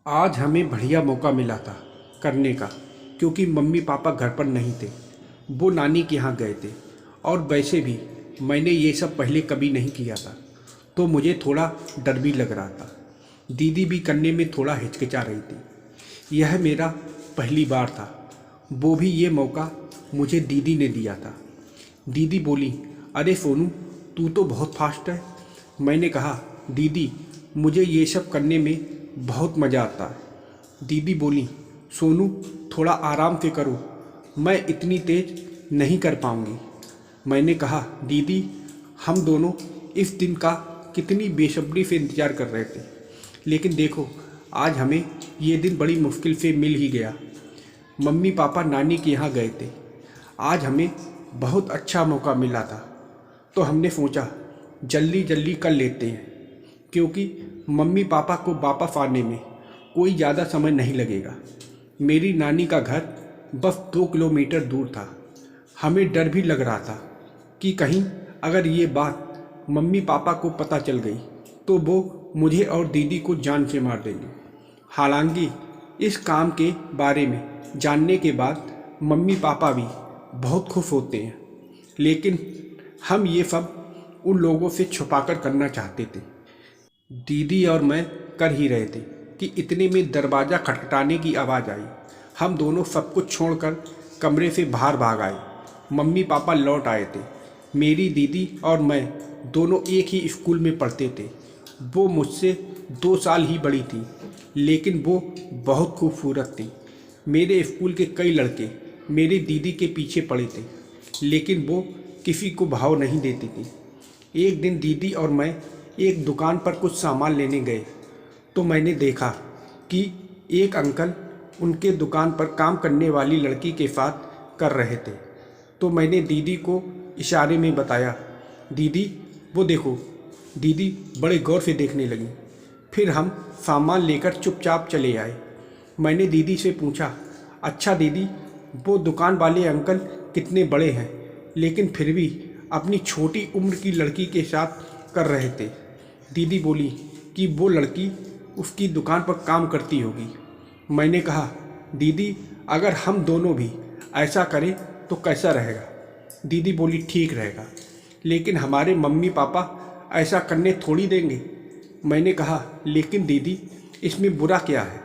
आज हमें बढ़िया मौका मिला था करने का, क्योंकि मम्मी पापा घर पर नहीं थे। वो नानी के यहाँ गए थे। और वैसे भी मैंने ये सब पहले कभी नहीं किया था, तो मुझे थोड़ा डर भी लग रहा था। दीदी भी करने में थोड़ा हिचकिचा रही थी। यह मेरा पहली बार था। वो भी ये मौका मुझे दीदी ने दिया था। दीदी बोली, अरे सोनू, तू तो बहुत फास्ट है। मैंने कहा, दीदी मुझे ये सब करने में बहुत मज़ा आता है। दीदी बोली, सोनू थोड़ा आराम से करो, मैं इतनी तेज नहीं कर पाऊंगी। मैंने कहा, दीदी हम दोनों इस दिन का कितनी बेसब्री से इंतज़ार कर रहे थे, लेकिन देखो आज हमें ये दिन बड़ी मुश्किल से मिल ही गया। मम्मी पापा नानी के यहाँ गए थे। आज हमें बहुत अच्छा मौका मिला था, तो हमने सोचा जल्दी जल्दी कर लेते हैं, क्योंकि मम्मी पापा को वापस आने में कोई ज़्यादा समय नहीं लगेगा। मेरी नानी का घर बस 2 किलोमीटर दूर था। हमें डर भी लग रहा था कि कहीं अगर ये बात मम्मी पापा को पता चल गई तो वो मुझे और दीदी को जान से मार देंगे। हालांकि इस काम के बारे में जानने के बाद मम्मी पापा भी बहुत खुश होते हैं, लेकिन हम ये सब उन लोगों से छुपाकर करना चाहते थे। दीदी और मैं कर ही रहे थे कि इतने में दरवाज़ा खटखटाने की आवाज़ आई। हम दोनों सब कुछ छोड़कर कमरे से बाहर भाग आए। मम्मी पापा लौट आए थे। मेरी दीदी और मैं दोनों एक ही स्कूल में पढ़ते थे। वो मुझसे 2 साल ही बड़ी थी, लेकिन वो बहुत खूबसूरत थी। मेरे स्कूल के कई लड़के मेरी दीदी के पीछे पड़े थे, लेकिन वो किसी को भाव नहीं देती थी। एक दिन दीदी और मैं एक दुकान पर कुछ सामान लेने गए, तो मैंने देखा कि एक अंकल उनके दुकान पर काम करने वाली लड़की के साथ कर रहे थे। तो मैंने दीदी को इशारे में बताया, दीदी वो देखो। दीदी बड़े गौर से देखने लगी। फिर हम सामान लेकर चुपचाप चले आए। मैंने दीदी से पूछा, अच्छा दीदी, वो दुकान वाले अंकल कितने बड़े हैं, लेकिन फिर भी अपनी छोटी उम्र की लड़की के साथ कर रहे थे। दीदी बोली कि वो लड़की उसकी दुकान पर काम करती होगी। मैंने कहा, दीदी अगर हम दोनों भी ऐसा करें तो कैसा रहेगा? दीदी बोली, ठीक रहेगा, लेकिन हमारे मम्मी पापा ऐसा करने थोड़ी देंगे। मैंने कहा, लेकिन दीदी इसमें बुरा क्या है?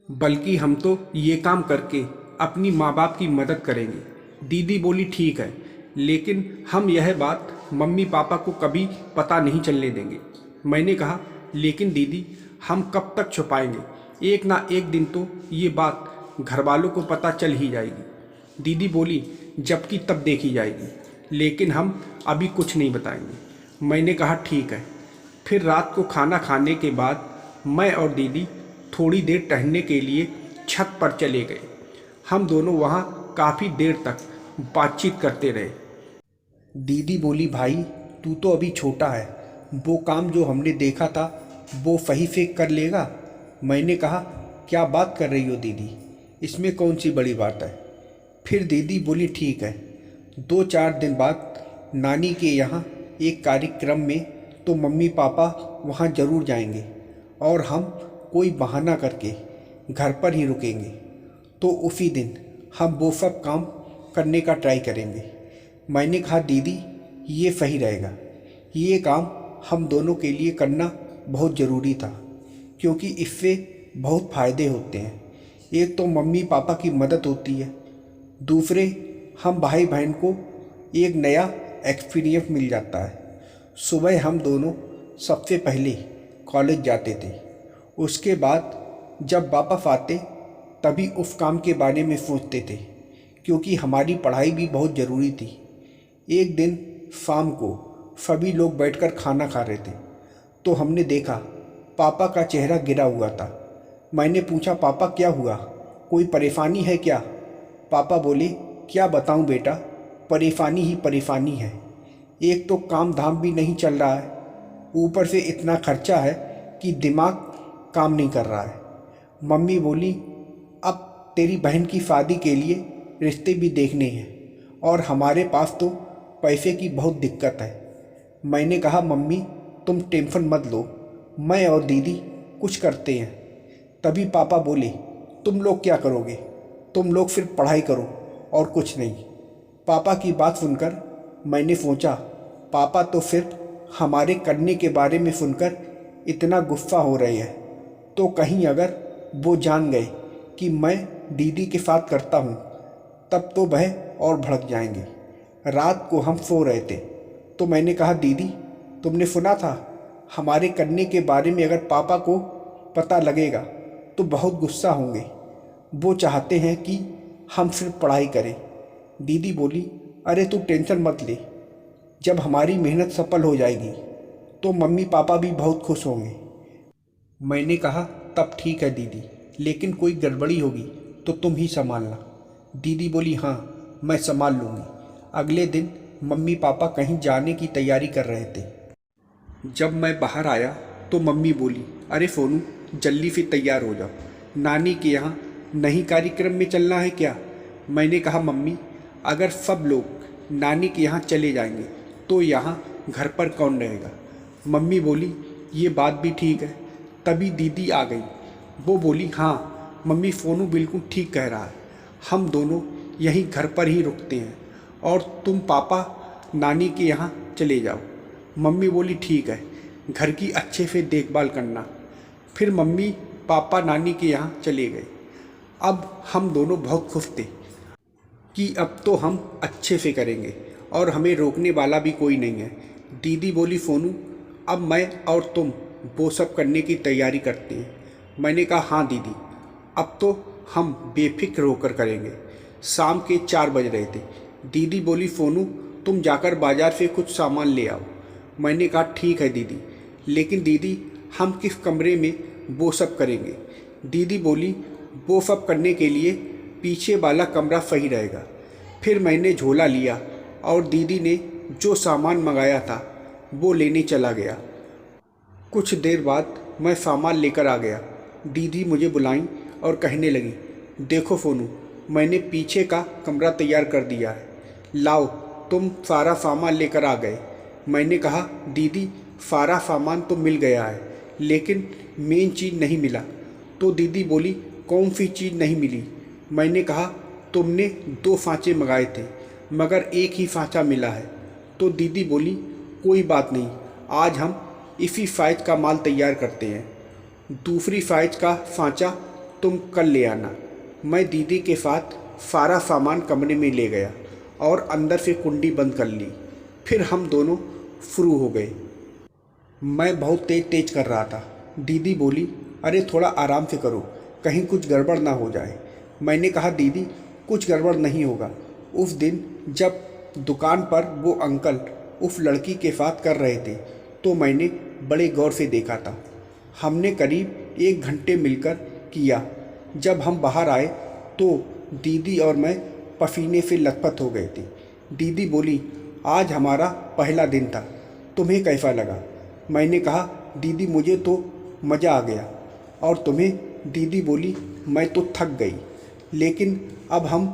बल्कि हम तो ये काम करके अपनी माँ बाप की मदद करेंगे। दीदी बोली, ठीक है, लेकिन हम यह बात मम्मी पापा को कभी पता नहीं चलने देंगे। मैंने कहा, लेकिन दीदी हम कब तक छुपाएंगे? एक ना एक दिन तो ये बात घर वालों को पता चल ही जाएगी। दीदी बोली, जबकि तब देखी जाएगी, लेकिन हम अभी कुछ नहीं बताएंगे। मैंने कहा, ठीक है। फिर रात को खाना खाने के बाद मैं और दीदी थोड़ी देर टहलने के लिए छत पर चले गए। हम दोनों वहाँ काफ़ी देर तक बातचीत करते रहे। दीदी बोली, भाई तू तो अभी छोटा है, वो काम जो हमने देखा था वो सही से कर लेगा? मैंने कहा, क्या बात कर रही हो दीदी, इसमें कौन सी बड़ी बात है? फिर दीदी बोली, ठीक है, 2-4 दिन बाद नानी के यहाँ एक कार्यक्रम में तो मम्मी पापा वहाँ ज़रूर जाएंगे, और हम कोई बहाना करके घर पर ही रुकेंगे। तो उसी दिन हम वो सब काम करने का ट्राई करेंगे। मैंने कहा, दीदी ये सही रहेगा, ये काम हम दोनों के लिए करना बहुत ज़रूरी था, क्योंकि इससे बहुत फ़ायदे होते हैं। एक तो मम्मी पापा की मदद होती है, दूसरे हम भाई बहन को एक नया एक्सपीरियंस मिल जाता है। सुबह हम दोनों सबसे पहले कॉलेज जाते थे, उसके बाद जब वापस आते तभी उस काम के बारे में सोचते थे, क्योंकि हमारी पढ़ाई भी बहुत ज़रूरी थी। एक दिन शाम को सभी लोग बैठकर खाना खा रहे थे, तो हमने देखा पापा का चेहरा गिरा हुआ था। मैंने पूछा, पापा क्या हुआ, कोई परेशानी है क्या? पापा बोले, क्या बताऊं बेटा, परेशानी ही परेशानी है। एक तो काम धाम भी नहीं चल रहा है, ऊपर से इतना खर्चा है कि दिमाग काम नहीं कर रहा है। मम्मी बोली, अब तेरी बहन की शादी के लिए रिश्ते भी देखने हैं, और हमारे पास तो पैसे की बहुत दिक्कत है। मैंने कहा, मम्मी तुम टेंशन मत लो, मैं और दीदी कुछ करते हैं। तभी पापा बोले, तुम लोग क्या करोगे? तुम लोग फिर पढ़ाई करो और कुछ नहीं। पापा की बात सुनकर मैंने सोचा, पापा तो फिर हमारे करने के बारे में सुनकर इतना गुस्सा हो रहे हैं, तो कहीं अगर वो जान गए कि मैं दीदी के साथ करता हूँ तब तो वह और भड़क जाएंगे। रात को हम सो रहे थे तो मैंने कहा, दीदी तुमने सुना था हमारे करने के बारे में अगर पापा को पता लगेगा तो बहुत गुस्सा होंगे। वो चाहते हैं कि हम सिर्फ पढ़ाई करें। दीदी बोली, अरे तू टेंशन मत ले, जब हमारी मेहनत सफल हो जाएगी तो मम्मी पापा भी बहुत खुश होंगे। मैंने कहा, तब ठीक है दीदी, लेकिन कोई गड़बड़ी होगी तो तुम ही संभालना। दीदी बोली, हाँ मैं संभाल लूँगी। अगले दिन मम्मी पापा कहीं जाने की तैयारी कर रहे थे। जब मैं बाहर आया तो मम्मी बोली, अरे सोनू जल्दी से तैयार हो जाओ, नानी के यहाँ नहीं कार्यक्रम में चलना है क्या? मैंने कहा, मम्मी अगर सब लोग नानी के यहाँ चले जाएंगे तो यहाँ घर पर कौन रहेगा? मम्मी बोली, ये बात भी ठीक है। तभी दीदी आ गई। वो बोली, हाँ मम्मी सोनू बिल्कुल ठीक कह रहा है, हम दोनों यहीं घर पर ही रुकते हैं और तुम पापा नानी के यहाँ चले जाओ। मम्मी बोली, ठीक है, घर की अच्छे से देखभाल करना। फिर मम्मी पापा नानी के यहाँ चले गए। अब हम दोनों बहुत खुश थे कि अब तो हम अच्छे से करेंगे और हमें रोकने वाला भी कोई नहीं है। दीदी बोली, सोनू अब मैं और तुम वो सब करने की तैयारी करते हैं। मैंने कहा, हाँ दीदी, अब तो हम बेफिक्र होकर करेंगे। शाम के 4 बज रहे थे। दीदी बोली, सोनू तुम जाकर बाज़ार से कुछ सामान ले आओ। मैंने कहा, ठीक है दीदी, लेकिन दीदी हम किस कमरे में वो सब करेंगे? दीदी बोली, वो सब करने के लिए पीछे वाला कमरा सही रहेगा। फिर मैंने झोला लिया और दीदी ने जो सामान मंगाया था वो लेने चला गया। कुछ देर बाद मैं सामान लेकर आ गया। दीदी मुझे बुलाई और कहने लगी, देखो सोनू मैंने पीछे का कमरा तैयार कर दिया है, लाओ तुम सारा सामान लेकर आ गए। मैंने कहा, दीदी सारा सामान तो मिल गया है लेकिन मेन चीज़ नहीं मिला। तो दीदी बोली, कौन सी चीज़ नहीं मिली? मैंने कहा, तुमने 2 सांचे मंगाए थे मगर एक ही सांचा मिला है। तो दीदी बोली, कोई बात नहीं, आज हम इसी साइज का माल तैयार करते हैं, दूसरी साइज का सांचा तुम कल ले आना। मैं दीदी के साथ सारा सामान कमरे में ले गया और अंदर से कुंडी बंद कर ली। फिर हम दोनों शुरू हो गए। मैं बहुत तेज कर रहा था। दीदी बोली, अरे थोड़ा आराम से करो, कहीं कुछ गड़बड़ ना हो जाए। मैंने कहा, दीदी कुछ गड़बड़ नहीं होगा। उस दिन जब दुकान पर वो अंकल उस लड़की के साथ कर रहे थे तो मैंने बड़े गौर से देखा था। हमने करीब 1 घंटे मिलकर किया। जब हम बाहर आए तो दीदी और मैं पसीने से लथपथ हो गए थे। दीदी बोली, आज हमारा पहला दिन था, तुम्हें कैसा लगा? मैंने कहा, दीदी मुझे तो मज़ा आ गया। और तुम्हें? दीदी बोली, मैं तो थक गई, लेकिन अब हम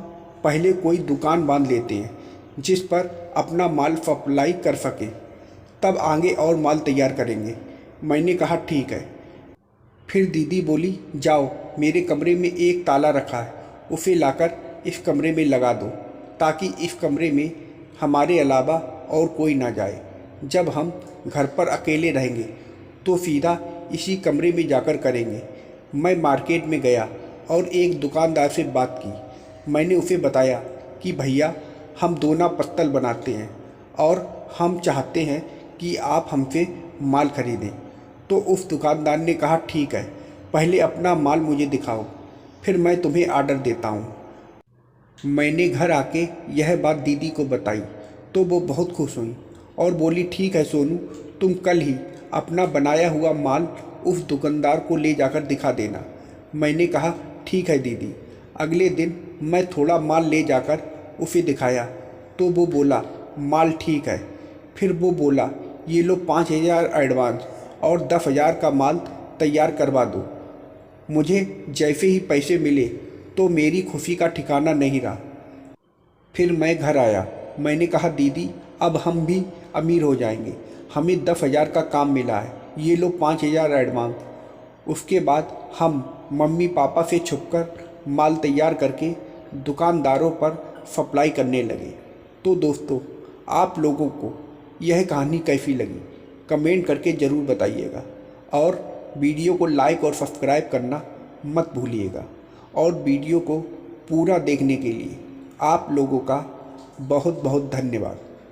पहले कोई दुकान बांध लेते हैं जिस पर अपना माल सप्लाई कर सके, तब आगे और माल तैयार करेंगे। मैंने कहा, ठीक है। फिर दीदी बोली, जाओ मेरे कमरे में एक ताला रखा है, उसे लाकर इस कमरे में लगा दो ताकि इस कमरे में हमारे अलावा और कोई ना जाए। जब हम घर पर अकेले रहेंगे तो सीधा इसी कमरे में जाकर करेंगे। मैं मार्केट में गया और एक दुकानदार से बात की। मैंने उसे बताया कि भैया हम दोना पत्तल बनाते हैं और हम चाहते हैं कि आप हमसे माल खरीदें। तो उस दुकानदार ने कहा, ठीक है, पहले अपना माल मुझे दिखाओ, फिर मैं तुम्हें ऑर्डर देता हूँ। मैंने घर आके यह बात दीदी को बताई तो वो बहुत खुश हुई और बोली, ठीक है सोनू, तुम कल ही अपना बनाया हुआ माल उस दुकानदार को ले जाकर दिखा देना। मैंने कहा, ठीक है दीदी। अगले दिन मैं थोड़ा माल ले जाकर उसे दिखाया तो वो बोला, माल ठीक है। फिर वो बोला, ये लो 5,000 एडवांस और 10,000 का माल तैयार करवा दो। मुझे जैसे ही पैसे मिले तो मेरी खुशी का ठिकाना नहीं रहा। फिर मैं घर आया। मैंने कहा, दीदी अब हम भी अमीर हो जाएंगे, हमें 10,000 का काम मिला है, ये लो 5,000 एडवांस। उसके बाद हम मम्मी पापा से छुपकर माल तैयार करके दुकानदारों पर सप्लाई करने लगे। तो दोस्तों, आप लोगों को यह कहानी कैसी लगी कमेंट करके ज़रूर बताइएगा, और वीडियो को लाइक और सब्सक्राइब करना मत भूलिएगा। और वीडियो को पूरा देखने के लिए आप लोगों का बहुत बहुत धन्यवाद।